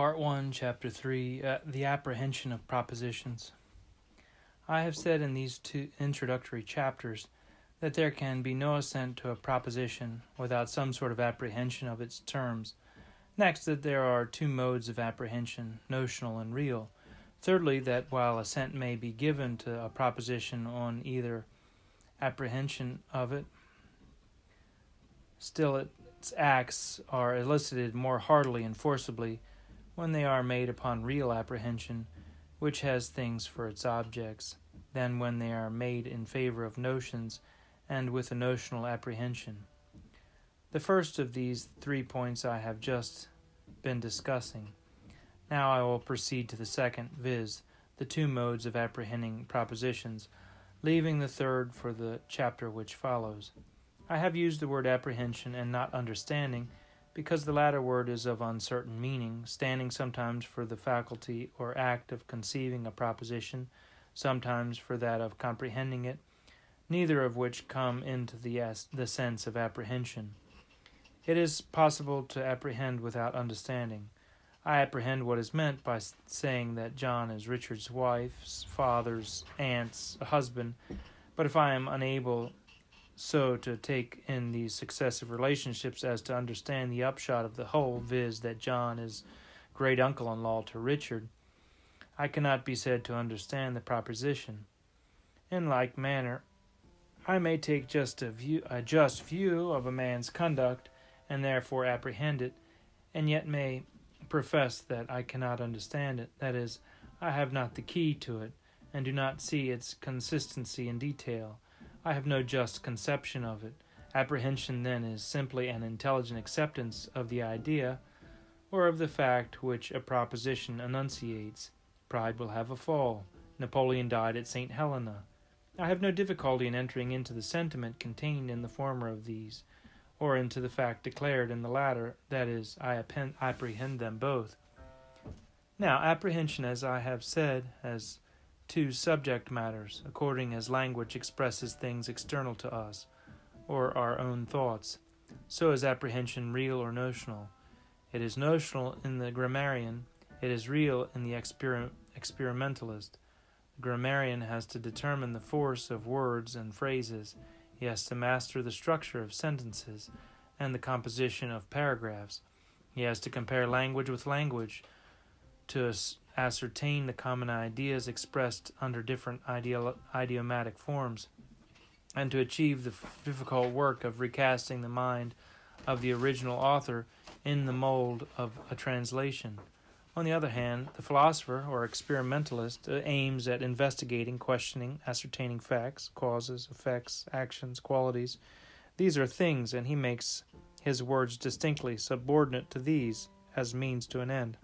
Part 1, Chapter 3, The Apprehension of Propositions. I have said in these two introductory chapters that there can be no assent to a proposition without some sort of apprehension of its terms. Next, that there are two modes of apprehension, notional and real. Thirdly, that while assent may be given to a proposition on either apprehension of it, still its acts are elicited more heartily and forcibly when they are made upon real apprehension, which has things for its objects, than when they are made in favor of notions and with a notional apprehension. The first of these 3 points I have just been discussing. Now I will proceed to the second, viz., the two modes of apprehending propositions, leaving the third for the chapter which follows. I have used the word apprehension and not understanding, because the latter word is of uncertain meaning, standing sometimes for the faculty or act of conceiving a proposition, sometimes for that of comprehending it, neither of which come into the sense of apprehension. It is possible to apprehend without understanding. I apprehend what is meant by saying that John is Richard's wife's, father's, aunt's husband, but if I am unable so to take in these successive relationships as to understand the upshot of the whole, viz., that John is great-uncle-in-law to Richard, I cannot be said to understand the proposition. In like manner, I may take a just view of a man's conduct, and therefore apprehend it, and yet may profess that I cannot understand it, that is, I have not the key to it, and do not see its consistency in detail. I have no just conception of it. Apprehension, then, is simply an intelligent acceptance of the idea, or of the fact which a proposition enunciates. Pride will have a fall. Napoleon died at St. Helena. I have no difficulty in entering into the sentiment contained in the former of these, or into the fact declared in the latter, that is, I apprehend them both. Now, apprehension, as I have said, has two subject matters, according as language expresses things external to us, or our own thoughts. So is apprehension real or notional. It is notional in the grammarian, it is real in the experimentalist. The grammarian has to determine the force of words and phrases. He has to master the structure of sentences and the composition of paragraphs. He has to compare language with language, to ascertain the common ideas expressed under different idiomatic forms, and to achieve the difficult work of recasting the mind of the original author in the mold of a translation. On the other hand, the philosopher or experimentalist aims at investigating, questioning, ascertaining facts, causes, effects, actions, qualities. These are things, and he makes his words distinctly subordinate to these as means to an end.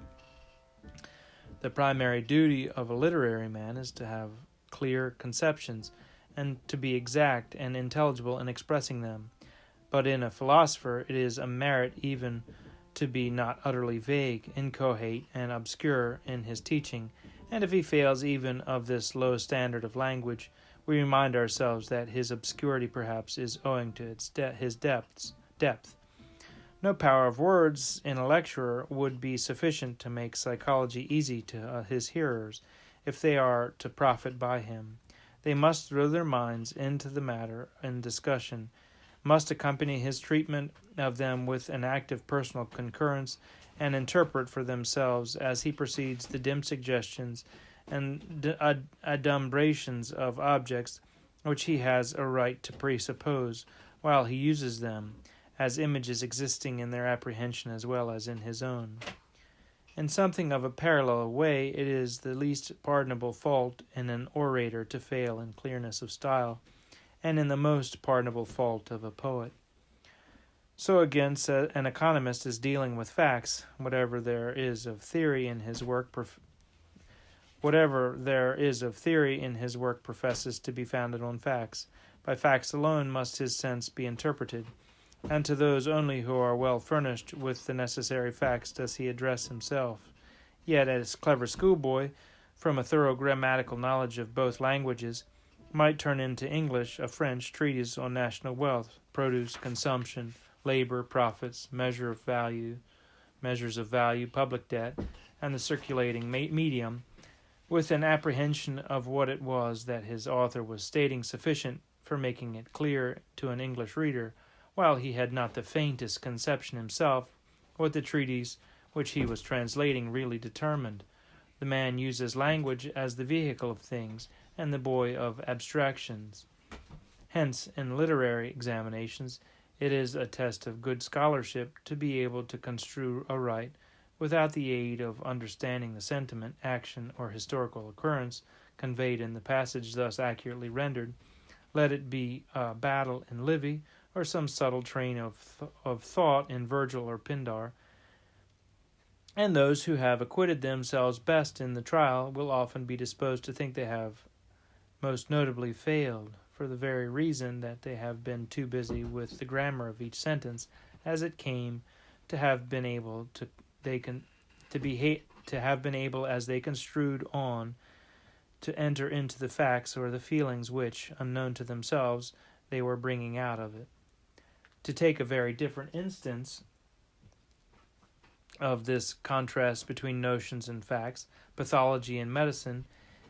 The primary duty of a literary man is to have clear conceptions and to be exact and intelligible in expressing them. But in a philosopher it is a merit even to be not utterly vague, inchoate, and obscure in his teaching, and if he fails even of this low standard of language, we remind ourselves that his obscurity perhaps is owing to his depth. No power of words in a lecturer would be sufficient to make psychology easy to his hearers, if they are to profit by him. They must throw their minds into the matter in discussion, must accompany his treatment of them with an active personal concurrence, and interpret for themselves as he proceeds the dim suggestions and adumbrations of objects which he has a right to presuppose, while he uses them as images existing in their apprehension as well as in his own. In something of a parallel way, it is the least pardonable fault in an orator to fail in clearness of style, and in the most pardonable fault of a poet. So again, an economist is dealing with facts. Whatever there is of theory in his work professes to be founded on facts. By facts alone must his sense be interpreted, and to those only who are well furnished with the necessary facts does he address himself. Yet, as a clever schoolboy, from a thorough grammatical knowledge of both languages, might turn into English a French treatise on national wealth, produce, consumption, labor, profits, measures of value, public debt, and the circulating medium, with an apprehension of what it was that his author was stating sufficient for making it clear to an English reader, while he had not the faintest conception himself what the treatise which he was translating really determined. The man uses language as the vehicle of things, and the boy of abstractions. Hence, in literary examinations, it is a test of good scholarship to be able to construe aright, without the aid of understanding the sentiment, action, or historical occurrence conveyed in the passage thus accurately rendered, let it be a battle in Livy, or some subtle train of thought in Virgil or Pindar. And those who have acquitted themselves best in the trial will often be disposed to think they have most notably failed, for the very reason that they have been too busy with the grammar of each sentence as it came to have been able as they construed on to enter into the facts or the feelings which, unknown to themselves, they were bringing out of it. To take a very different instance of this contrast between notions and facts, pathology and medicine,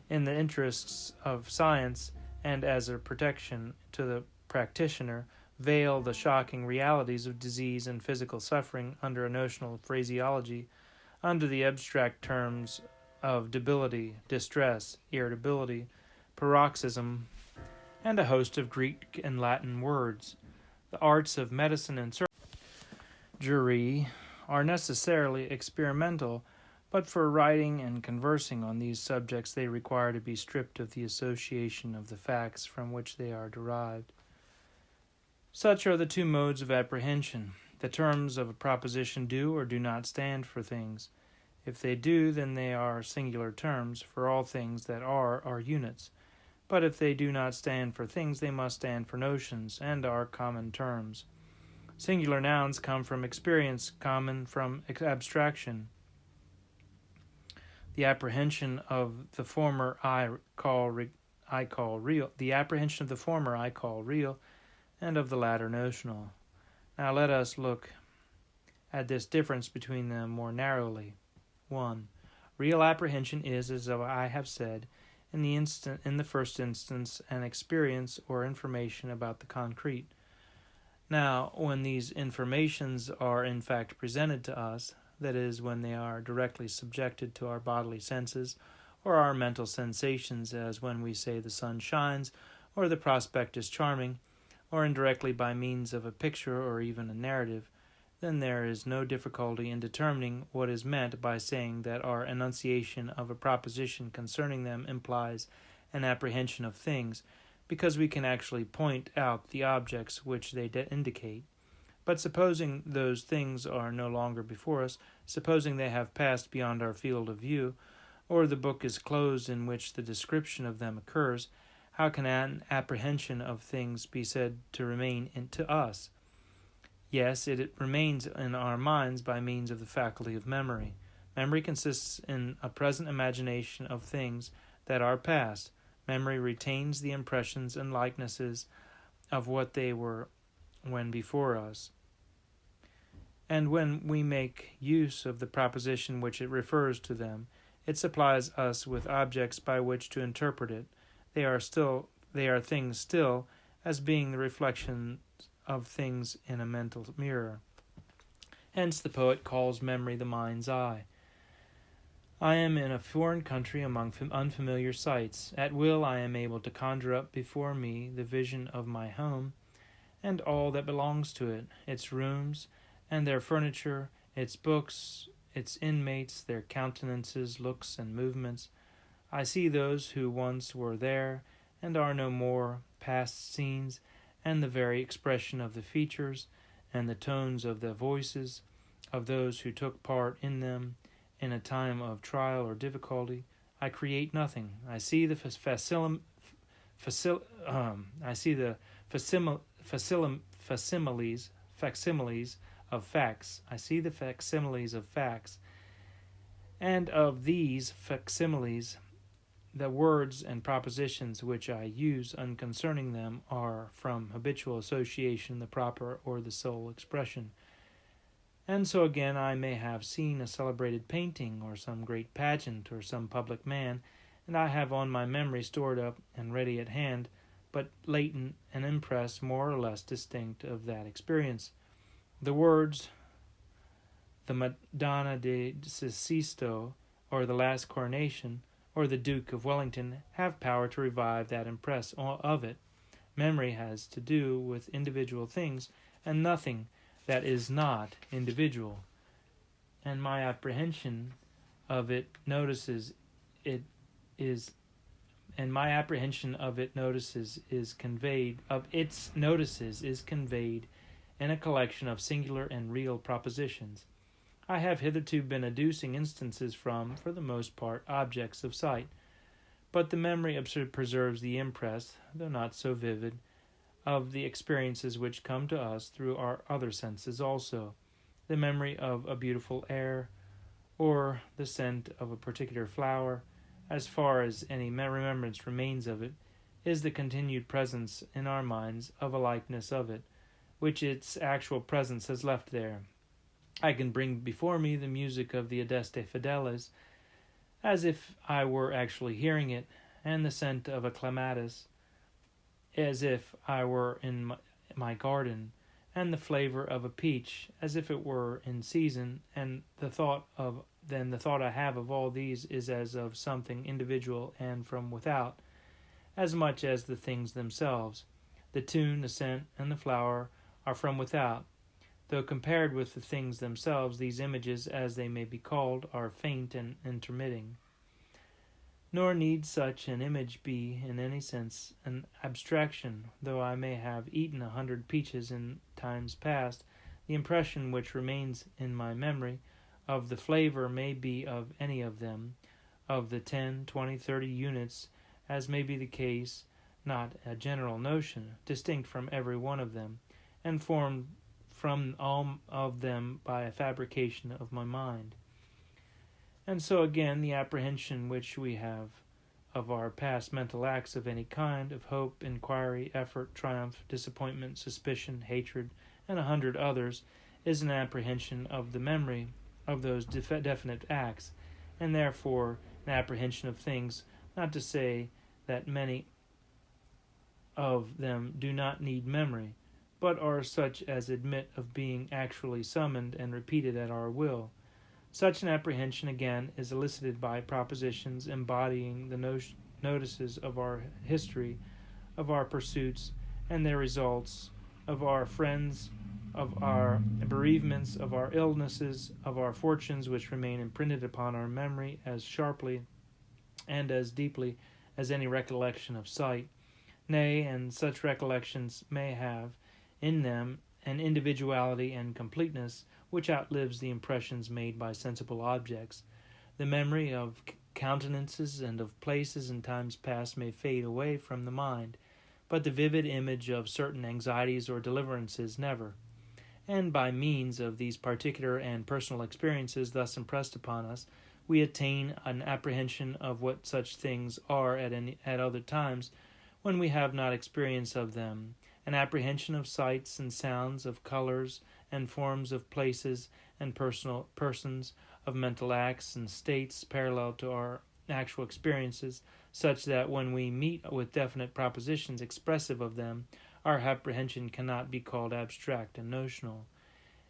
in the interests of science and as a protection to the practitioner, veil the shocking realities of disease and physical suffering under a notional phraseology, under the abstract terms of debility, distress, irritability, paroxysm, and a host of Greek and Latin words. The arts of medicine and surgery are necessarily experimental, but for writing and conversing on these subjects they require to be stripped of the association of the facts from which they are derived. Such are the two modes of apprehension. The terms of a proposition do or do not stand for things. If they do, then they are singular terms, for all things that are units. But if they do not stand for things, they must stand for notions, and are common terms. Singular nouns come from experience, common from abstraction. The apprehension of the former I call real. The apprehension of the former I call real, and of the latter notional. Now let us look at this difference between them more narrowly. 1. Real apprehension is, as I have said, in the first instance, an experience or information about the concrete. Now, when these informations are in fact presented to us, that is, when they are directly subjected to our bodily senses or our mental sensations, as when we say the sun shines or the prospect is charming, or indirectly by means of a picture or even a narrative, then there is no difficulty in determining what is meant by saying that our enunciation of a proposition concerning them implies an apprehension of things, because we can actually point out the objects which they indicate. But supposing those things are no longer before us, supposing they have passed beyond our field of view, or the book is closed in which the description of them occurs, how can an apprehension of things be said to remain to us? Yes, it remains in our minds by means of the faculty of memory. Memory consists in a present imagination of things that are past. Memory retains the impressions and likenesses of what they were when before us. And when we make use of the proposition which it refers to them, it supplies us with objects by which to interpret it. They are things still, as being the reflection of things in a mental mirror. Hence the poet calls memory the mind's eye. I am in a foreign country among unfamiliar sights. At will I am able to conjure up before me the vision of my home, and all that belongs to it, its rooms and their furniture, its books, its inmates, their countenances, looks, and movements. I see those who once were there, and are no more, past scenes, and the very expression of the features, and the tones of the voices of those who took part in them in a time of trial or difficulty. I create nothing. I see the facsimiles of facts. I see the facsimiles of facts, and of these facsimiles, the words and propositions which I use concerning them are from habitual association the proper or the sole expression. And so again I may have seen a celebrated painting, or some great pageant, or some public man, and I have on my memory stored up and ready at hand, but latent an impress more or less distinct of that experience. The words, the Madonna de Sisto, or the Last Coronation, or the Duke of Wellington, have power to revive that impress of it. Memory has to do with individual things, and nothing that is not individual. And my apprehension of it notices it is and my apprehension of it notices is conveyed in a collection of singular and real propositions. I have hitherto been adducing instances from, for the most part, objects of sight, but the memory preserves the impress, though not so vivid, of the experiences which come to us through our other senses also. The memory of a beautiful air, or the scent of a particular flower, as far as any remembrance remains of it, is the continued presence in our minds of a likeness of it, which its actual presence has left there. I can bring before me the music of the Adeste Fideles, as if I were actually hearing it, and the scent of a clematis, as if I were in my garden, and the flavor of a peach, as if it were in season, and the thought I have of all these is as of something individual and from without, as much as the things themselves. The tune, the scent, and the flower are from without, though compared with the things themselves, these images, as they may be called, are faint and intermitting. Nor need such an image be, in any sense, an abstraction. Though I may have eaten 100 peaches in times past, the impression which remains in my memory of the flavor may be of any of them, of the 10, 20, 30 units, as may be the case, not a general notion, distinct from every one of them, and formed from all of them by a fabrication of my mind. And so again, the apprehension which we have of our past mental acts of any kind, of hope, inquiry, effort, triumph, disappointment, suspicion, hatred, and 100 others, is an apprehension of the memory of those definite acts, and therefore an apprehension of things, not to say that many of them do not need memory, but are such as admit of being actually summoned and repeated at our will. Such an apprehension, again, is elicited by propositions embodying the notices of our history, of our pursuits and their results, of our friends, of our bereavements, of our illnesses, of our fortunes, which remain imprinted upon our memory as sharply and as deeply as any recollection of sight. Nay, and such recollections may have in them an individuality and completeness which outlives the impressions made by sensible objects. The memory of countenances and of places and times past may fade away from the mind, but the vivid image of certain anxieties or deliverances never. And by means of these particular and personal experiences thus impressed upon us, we attain an apprehension of what such things are at other times when we have not experience of them, an apprehension of sights and sounds, of colors and forms, of places and persons, of mental acts and states parallel to our actual experiences, such that when we meet with definite propositions expressive of them, our apprehension cannot be called abstract and notional.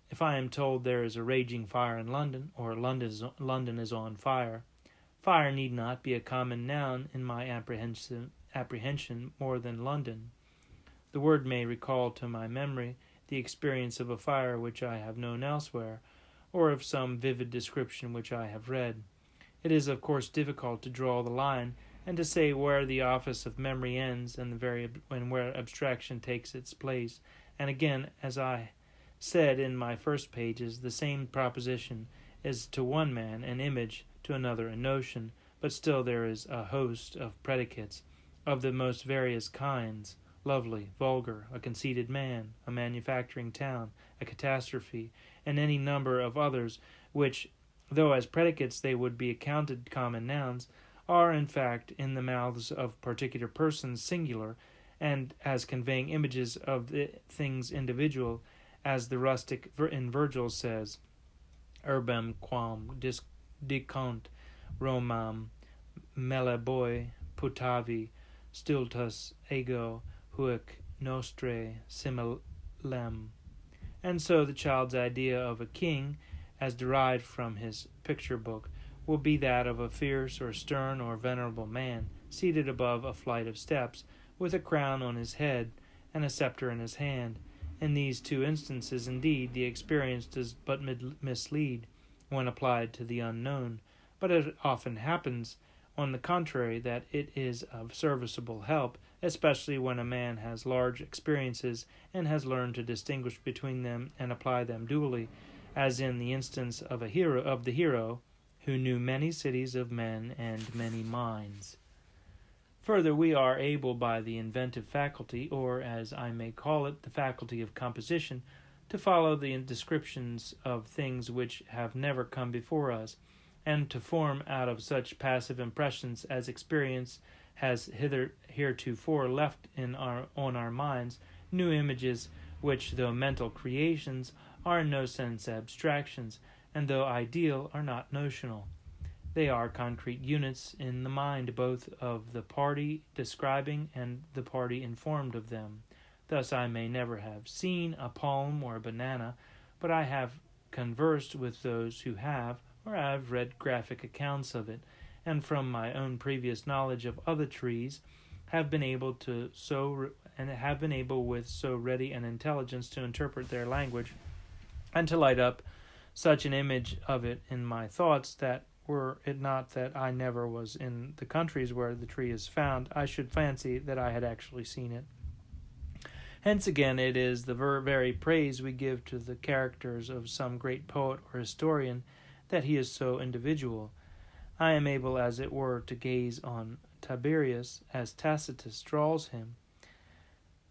If I am told there is a raging fire in London, or London is on fire, fire need not be a common noun in my apprehension more than London. The word may recall to my memory the experience of a fire which I have known elsewhere, or of some vivid description which I have read. It is, of course, difficult to draw the line and to say where the office of memory ends and where abstraction takes its place. And again, as I said in my first pages, the same proposition is to one man an image, to another a notion, but still there is a host of predicates of the most various kinds: lovely, vulgar, a conceited man, a manufacturing town, a catastrophe, and any number of others which, though as predicates they would be accounted common nouns, are in fact in the mouths of particular persons singular, and as conveying images of the things individual, as the rustic in Virgil says, urbem quam dicant Romam meleboi putavi stultus ego huic nostre similem. And so the child's idea of a king, as derived from his picture book, will be that of a fierce or stern or venerable man, seated above a flight of steps, with a crown on his head and a scepter in his hand. In these two instances, indeed, the experience does but mislead when applied to the unknown, but it often happens, on the contrary, that it is of serviceable help, especially when a man has large experiences and has learned to distinguish between them and apply them duly, as in the instance of the hero who knew many cities of men and many minds. Further, we are able by the inventive faculty, or as I may call it, the faculty of composition, to follow the descriptions of things which have never come before us, and to form out of such passive impressions as experience has heretofore left on our minds new images which, though mental creations, are in no sense abstractions, and though ideal, are not notional. They are concrete units in the mind both of the party describing and the party informed of them. Thus I may never have seen a palm or a banana, but I have conversed with those who have, or I have read graphic accounts of it, and from my own previous knowledge of other trees, have been able with so ready an intelligence to interpret their language, and to light up such an image of it in my thoughts, that were it not that I never was in the countries where the tree is found, I should fancy that I had actually seen it. Hence again it is the very praise we give to the characters of some great poet or historian, that he is so individual. I am able, as it were, to gaze on Tiberius as Tacitus draws him,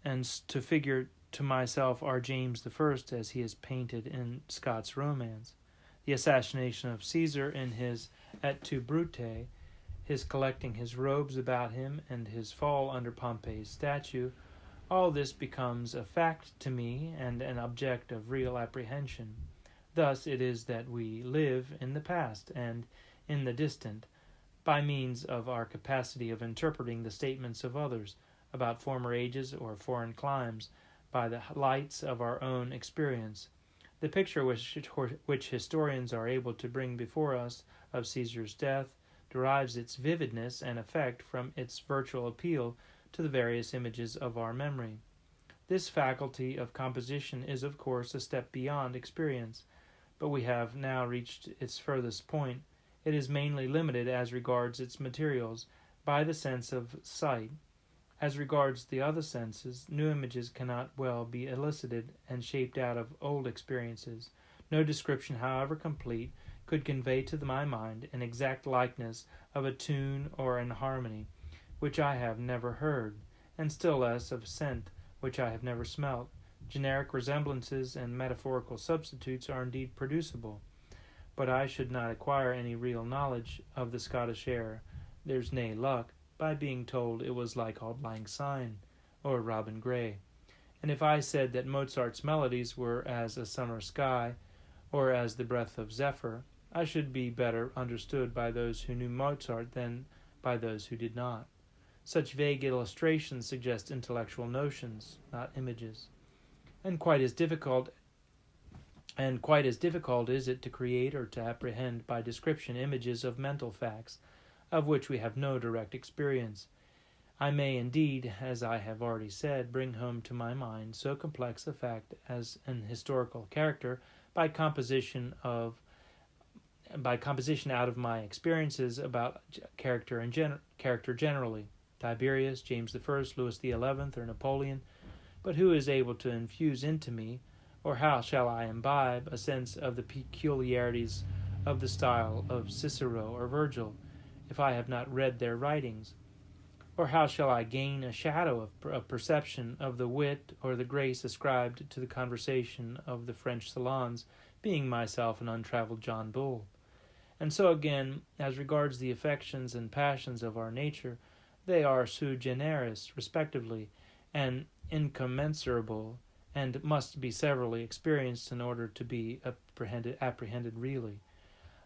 and to figure to myself our James I as he is painted in Scott's romance. The assassination of Caesar in his Et tu, Brute, his collecting his robes about him, and his fall under Pompey's statue, all this becomes a fact to me and an object of real apprehension. Thus it is that we live in the past and in the distant, by means of our capacity of interpreting the statements of others about former ages or foreign climes, by the lights of our own experience. The picture which historians are able to bring before us of Caesar's death derives its vividness and effect from its virtual appeal to the various images of our memory. This faculty of composition is, of course, a step beyond experience, but we have now reached its furthest point. It is mainly limited, as regards its materials, by the sense of sight. As regards the other senses, new images cannot well be elicited and shaped out of old experiences. No description, however complete, could convey to my mind an exact likeness of a tune or an harmony, which I have never heard, and still less of scent, which I have never smelt. Generic resemblances and metaphorical substitutes are indeed producible, but I should not acquire any real knowledge of the Scottish air. There's nae luck, by being told it was like Auld Lang Syne, or Robin Gray. And if I said that Mozart's melodies were as a summer sky, or as the breath of zephyr, I should be better understood by those who knew Mozart than by those who did not. Such vague illustrations suggest intellectual notions, not images. And quite as difficult is it to create or to apprehend by description images of mental facts, of which we have no direct experience. I may indeed, as I have already said, bring home to my mind so complex a fact as an historical character by composition out of my experiences about character generally, Tiberius, James I, Louis XI, or Napoleon. But who is able to infuse into me, or how shall I imbibe, a sense of the peculiarities of the style of Cicero or Virgil, if I have not read their writings? Or how shall I gain a shadow of perception of the wit or the grace ascribed to the conversation of the French salons, being myself an untraveled John Bull? And so again, as regards the affections and passions of our nature, they are sui generis, respectively, and incommensurable, and must be severally experienced in order to be apprehended really.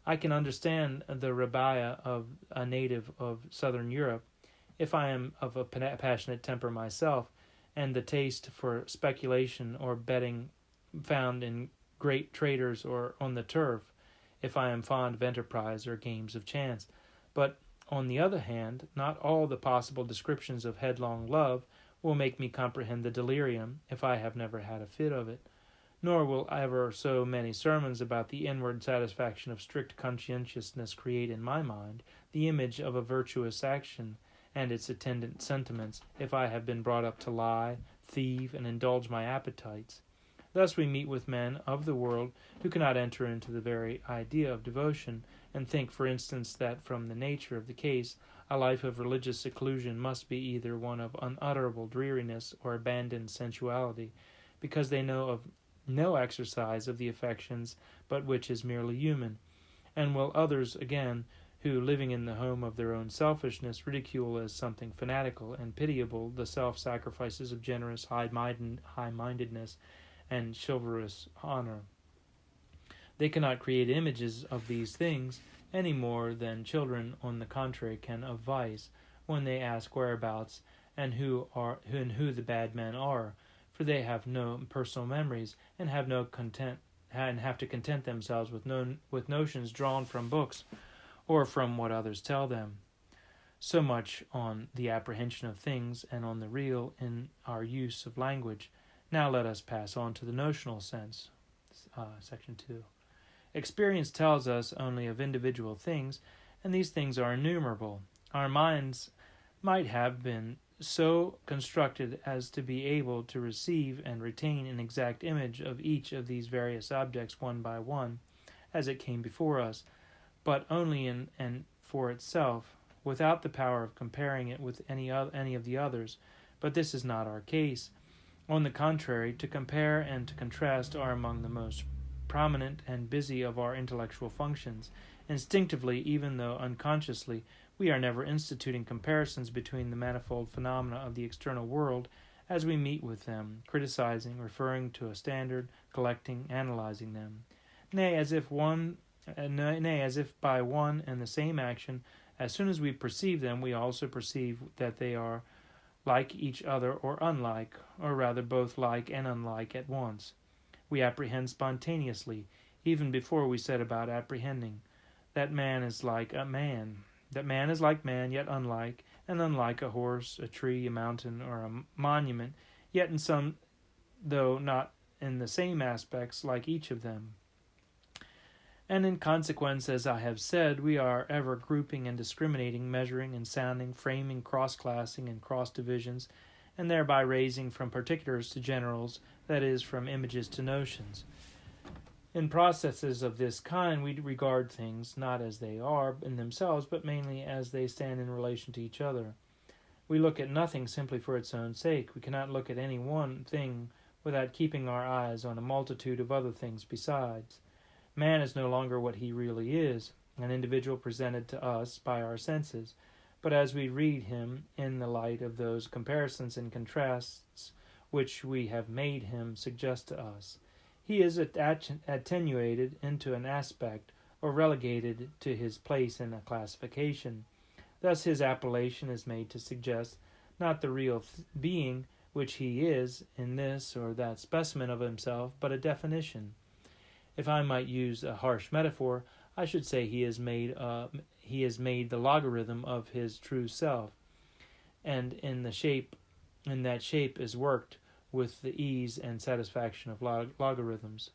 I can understand the rabiah of a native of southern Europe, if I am of a passionate temper myself, and the taste for speculation or betting found in great traders or on the turf, if I am fond of enterprise or games of chance. But, on the other hand, not all the possible descriptions of headlong love will make me comprehend the delirium, if I have never had a fit of it. Nor will ever so many sermons about the inward satisfaction of strict conscientiousness create in my mind the image of a virtuous action and its attendant sentiments, if I have been brought up to lie, thieve, and indulge my appetites. Thus we meet with men of the world who cannot enter into the very idea of devotion, and think, for instance, that from the nature of the case, a life of religious seclusion must be either one of unutterable dreariness or abandoned sensuality, because they know of no exercise of the affections but which is merely human, and will others again, who, living in the home of their own selfishness, ridicule as something fanatical and pitiable the self-sacrifices of generous high-mindedness and chivalrous honor. They cannot create images of these things any more than children, on the contrary, can of vice, when they ask whereabouts and who the bad men are, for they have no personal memories and have to content themselves with notions drawn from books or from what others tell them. So much on the apprehension of things and on the real in our use of language. Now let us pass on to the notional sense. Section 2. Experience tells us only of individual things, and these things are innumerable. Our minds might have been so constructed as to be able to receive and retain an exact image of each of these various objects one by one, as it came before us, but only in and for itself, without the power of comparing it with any of the others. But this is not our case. On the contrary, to compare and to contrast are among the most prominent and busy of our intellectual functions. Instinctively, even though unconsciously, we are never instituting comparisons between the manifold phenomena of the external world as we meet with them, criticizing, referring to a standard, collecting, analyzing them. Nay, as if by one and the same action, as soon as we perceive them, we also perceive that they are like each other or unlike, or rather both like and unlike at once. We apprehend spontaneously, even before we set about apprehending. That man is like a man. That man is like man, yet unlike, and unlike a horse, a tree, a mountain, or a monument, yet in some, though not in the same aspects, like each of them. And in consequence, as I have said, we are ever grouping and discriminating, measuring and sounding, framing, cross-classing and cross-divisions, and thereby raising from particulars to generals, that is, from images to notions. In processes of this kind, we regard things not as they are in themselves, but mainly as they stand in relation to each other. We look at nothing simply for its own sake. We cannot look at any one thing without keeping our eyes on a multitude of other things besides. Man is no longer what he really is, an individual presented to us by our senses, but as we read him in the light of those comparisons and contrasts which we have made him suggest to us. He is attenuated into an aspect, or relegated to his place in a classification. Thus his appellation is made to suggest not the real being which he is in this or that specimen of himself, but a definition. If I might use a harsh metaphor, I should say he is made the logarithm of his true self, and in that shape is worked with the ease and satisfaction of logarithms.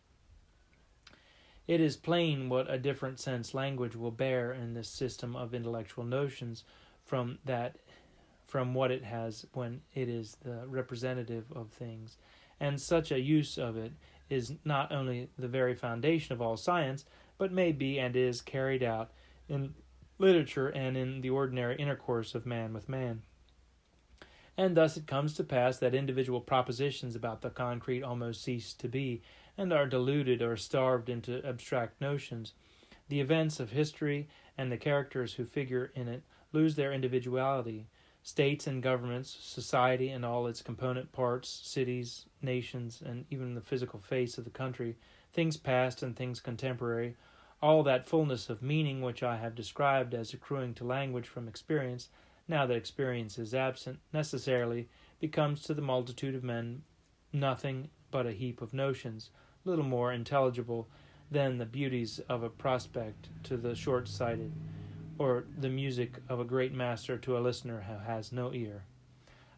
It is plain what a different sense language will bear in this system of intellectual notions from what it has when it is the representative of things, and such a use of it is not only the very foundation of all science, but may be and is carried out in literature and in the ordinary intercourse of man with man. And thus it comes to pass that individual propositions about the concrete almost cease to be, and are diluted or starved into abstract notions. The events of history and the characters who figure in it lose their individuality. States and governments, society and all its component parts, cities, nations, and even the physical face of the country, things past and things contemporary, all that fullness of meaning which I have described as accruing to language from experience, now that experience is absent, necessarily becomes to the multitude of men nothing but a heap of notions, little more intelligible than the beauties of a prospect to the short-sighted, or the music of a great master to a listener who has no ear.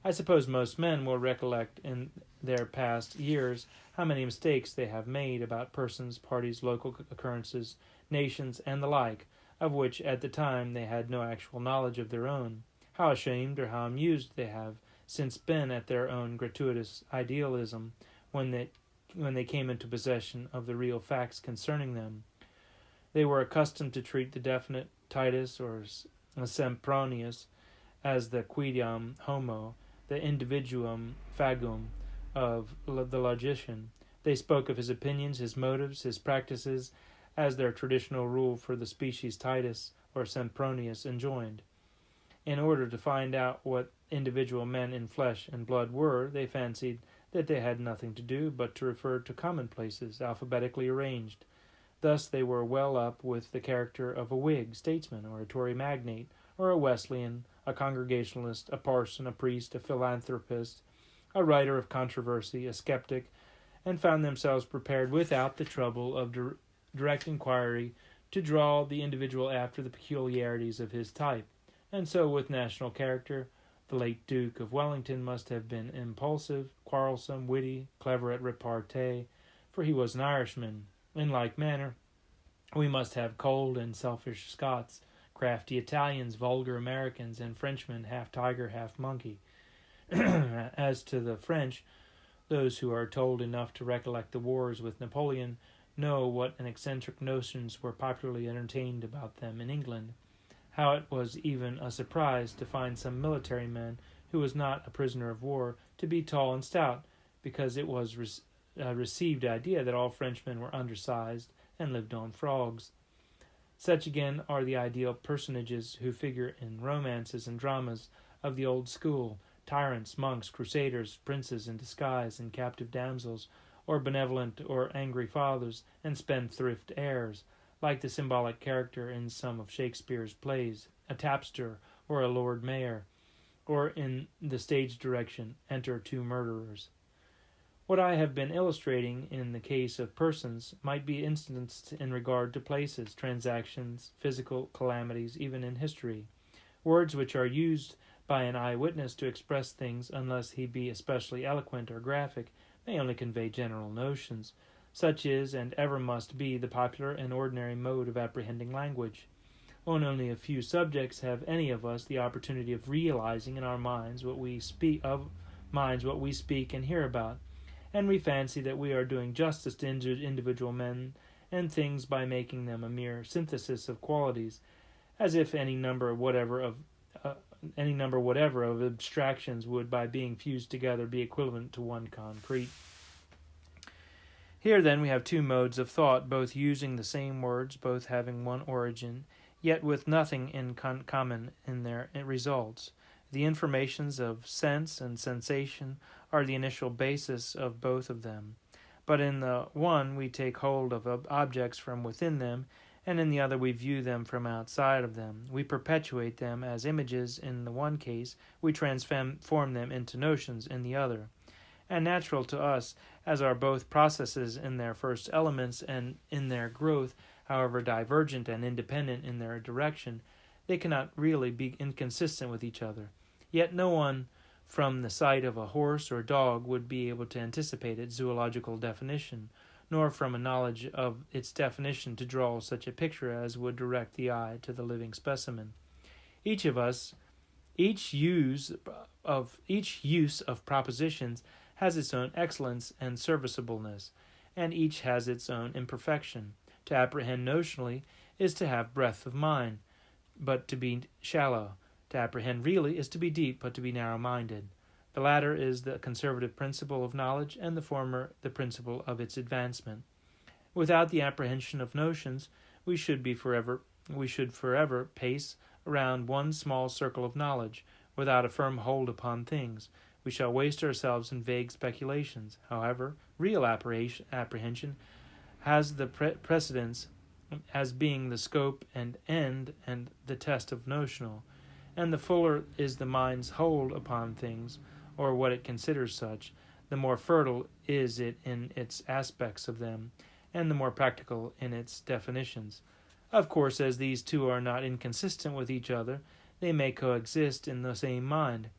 I suppose most men will recollect in their past years how many mistakes they have made about persons, parties, local occurrences, nations, and the like, of which at the time they had no actual knowledge of their own. How ashamed or how amused they have since been at their own gratuitous idealism when they came into possession of the real facts concerning them. They were accustomed to treat the definite Titus or Sempronius as the quidam homo, the individuum fagum of the logician. They spoke of his opinions, his motives, his practices, as their traditional rule for the species Titus or Sempronius enjoined. In order to find out what individual men in flesh and blood were, they fancied that they had nothing to do but to refer to commonplaces, alphabetically arranged. Thus they were well up with the character of a Whig statesman or a Tory magnate, or a Wesleyan, a Congregationalist, a parson, a priest, a philanthropist, a writer of controversy, a skeptic, and found themselves prepared without the trouble of direct inquiry to draw the individual after the peculiarities of his type. And so with national character, the late Duke of Wellington must have been impulsive, quarrelsome, witty, clever at repartee, for he was an Irishman. In like manner, we must have cold and selfish Scots, crafty Italians, vulgar Americans, and Frenchmen, half tiger, half monkey. As to the French, those who are told enough to recollect the wars with Napoleon know what an eccentric notions were popularly entertained about them in England, how it was even a surprise to find some military man who was not a prisoner of war to be tall and stout, because it was received idea that all Frenchmen were undersized and lived on frogs. Such again are the ideal personages who figure in romances and dramas of the old school, tyrants, monks, crusaders, princes in disguise, and captive damsels, or benevolent or angry fathers, and spendthrift heirs, like the symbolic character in some of Shakespeare's plays, a tapster or a Lord Mayor, or in the stage direction, enter two murderers. What I have been illustrating in the case of persons might be instanced in regard to places, transactions, physical calamities, even in history. Words which are used by an eyewitness to express things, unless he be especially eloquent or graphic, may only convey general notions. Such is, and ever must be, the popular and ordinary mode of apprehending language. On only a few subjects have any of us the opportunity of realizing in our minds what we speak and hear about, and we fancy that we are doing justice to individual men and things by making them a mere synthesis of qualities, as if any number whatever of abstractions would, by being fused together, be equivalent to one concrete. Here, then, we have two modes of thought, both using the same words, both having one origin, yet with nothing in common in their results. The informations of sense and sensation are the initial basis of both of them. But in the one we take hold of objects from within them, and in the other we view them from outside of them. We perpetuate them as images in the one case, we transform them into notions in the other. And natural to us, as are both processes in their first elements and in their growth, however divergent and independent in their direction, they cannot really be inconsistent with each other. Yet no one, from the sight of a horse or dog, would be able to anticipate its zoological definition, nor from a knowledge of its definition to draw such a picture as would direct the eye to the living specimen. Each use of propositions has its own excellence and serviceableness, and each has its own imperfection. To apprehend notionally is to have breadth of mind, but to be shallow. To apprehend really is to be deep, but to be narrow-minded. The latter is the conservative principle of knowledge, and the former the principle of its advancement. Without the apprehension of notions, we should forever pace around one small circle of knowledge, without a firm hold upon things. We shall waste ourselves in vague speculations. However, real apprehension has the precedence as being the scope and end and the test of notional, and the fuller is the mind's hold upon things, or what it considers such, the more fertile is it in its aspects of them, and the more practical in its definitions. Of course, as these two are not inconsistent with each other, they may coexist in the same mind.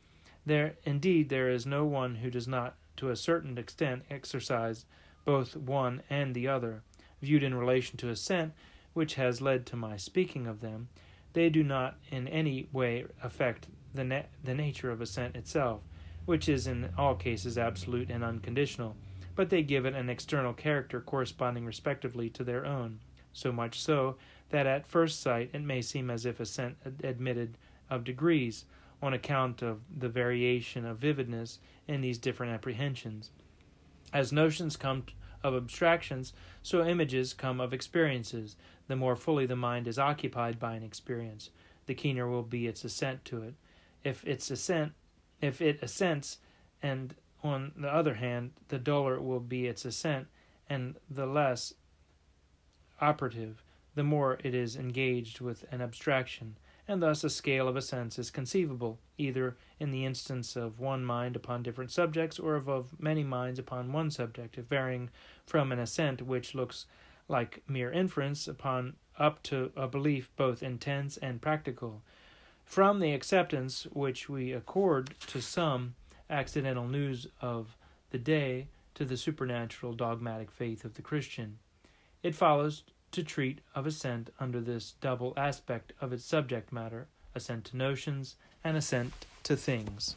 There is no one who does not, to a certain extent, exercise both one and the other. Viewed in relation to assent, which has led to my speaking of them, they do not in any way affect the nature of assent itself, which is in all cases absolute and unconditional, but they give it an external character corresponding respectively to their own, so much so that at first sight it may seem as if assent admitted of degrees, on account of the variation of vividness in these different apprehensions. As notions come of abstractions, so images come of experiences. The more fully the mind is occupied by an experience, the keener will be its assent to it. If it assents, and on the other hand, the duller will be its assent, and the less operative, the more it is engaged with an abstraction, and thus a scale of assents is conceivable, either in the instance of one mind upon different subjects, or of many minds upon one subject, varying from an assent which looks like mere inference up to a belief both intense and practical. From the acceptance which we accord to some accidental news of the day to the supernatural dogmatic faith of the Christian, it follows to treat of assent under this double aspect of its subject matter, assent to notions and assent to things.